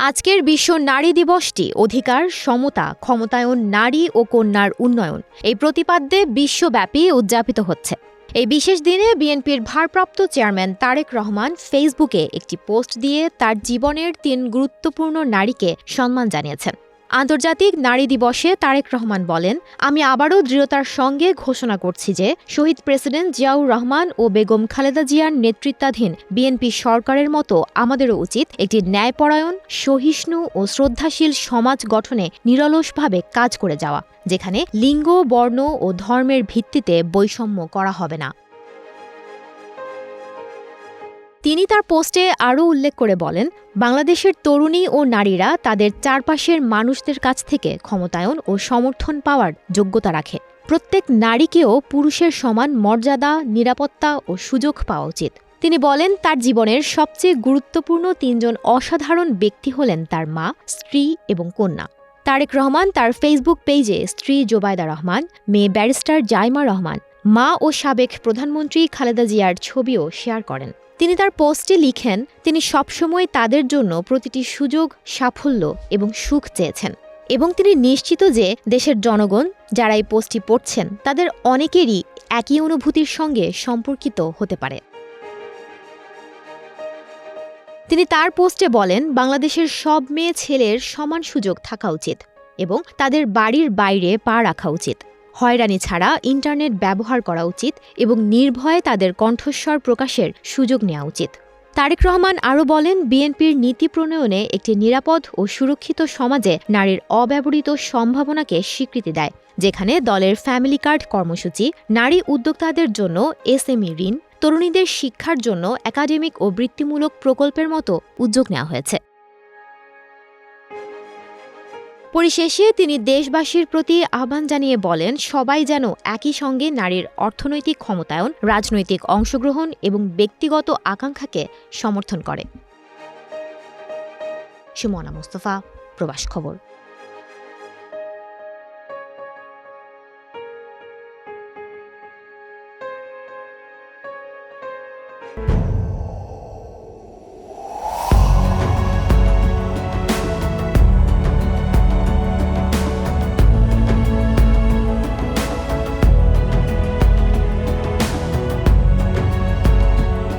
আজকের বিশ্ব নারী দিবসটি অধিকার, সমতা, ক্ষমতায়ন, নারী ও কন্যার উন্নয়ন এই প্রতিপাদ্যে বিশ্বব্যাপী উদযাপিত হচ্ছে। এই বিশেষ দিনে বিএনপির ভারপ্রাপ্ত চেয়ারম্যান তারেক রহমান ফেসবুকে একটি পোস্ট দিয়ে তার জীবনের ৩ গুরুত্বপূর্ণ নারীকে সম্মান জানিয়েছেন। আন্তর্জাতিক নারী দিবসে তারেক রহমান বলেন, আমি আবারও দৃঢ়তার সঙ্গে ঘোষণা করছি যে শহীদ প্রেসিডেন্ট জিয়াউর রহমান ও বেগম খালেদা জিয়ার নেতৃত্বাধীন বিএনপি সরকারের মতো আমাদেরও উচিত একটি ন্যায়পরায়ণ, সহিষ্ণু ও শ্রদ্ধাশীল সমাজ গঠনে নিরলসভাবে কাজ করে যাওয়া, যেখানে লিঙ্গ, বর্ণ ও ধর্মের ভিত্তিতে বৈষম্য করা হবে না। তিনি তার পোস্টে আরও উল্লেখ করে বলেন, বাংলাদেশের তরুণী ও নারীরা তাদের চারপাশের মানুষদের কাছ থেকে ক্ষমতায়ন ও সমর্থন পাওয়ার যোগ্যতা রাখে। প্রত্যেক নারীকেও পুরুষের সমান মর্যাদা, নিরাপত্তা ও সুযোগ পাওয়া উচিত। তিনি বলেন, তার জীবনের সবচেয়ে গুরুত্বপূর্ণ ৩ জন অসাধারণ ব্যক্তি হলেন তার মা, স্ত্রী এবং কন্যা। তারেক রহমান তার ফেসবুক পেজে স্ত্রী জোবায়দা রহমান, মেয়ে ব্যারিস্টার জাইমা রহমান, মা ও সাবেক প্রধানমন্ত্রী খালেদা জিয়ার ছবিও শেয়ার করেন। তিনি তার পোস্টে লিখেন, তিনি সবসময় তাদের জন্য প্রতিটি সুযোগ, সাফল্য এবং সুখ চেয়েছেন এবং তিনি নিশ্চিত যে দেশের জনগণ যারা এই পোস্টটি পড়ছেন তাদের অনেকেরই একই অনুভূতির সঙ্গে সম্পর্কিত হতে পারে। তিনি তার পোস্টে বলেন, বাংলাদেশের সব মেয়ে ছেলের সমান সুযোগ থাকা উচিত এবং তাদের বাড়ির বাইরে পা রাখা উচিত। হয়রানি ছাড়া ইন্টারনেট ব্যবহার করা উচিত এবং নির্ভয়ে তাদের কণ্ঠস্বর প্রকাশের সুযোগ নেওয়া উচিত। তারেক রহমান আরও বলেন, বিএনপির নীতি প্রণয়নে একটি নিরাপদ ও সুরক্ষিত সমাজে নারীর অব্যবহৃত সম্ভাবনাকে স্বীকৃতি দেয়, যেখানে দলের ফ্যামিলি কার্ড কর্মসূচি, নারী উদ্যোক্তাদের জন্য এসএমই ঋণ, তরুণীদের শিক্ষার জন্য একাডেমিক ও বৃত্তিমূলক প্রকল্পের মতো উদ্যোগ নেওয়া হয়েছে। পরিশেষে তিনি দেশবাসীর প্রতি আহ্বান জানিয়ে বলেন, সবাই যেন একই সঙ্গে নারীর অর্থনৈতিক ক্ষমতায়ন, রাজনৈতিক অংশগ্রহণ এবং ব্যক্তিগত আকাঙ্ক্ষাকে সমর্থন করে। সুমনা মুস্তফা, প্রবাস খবর।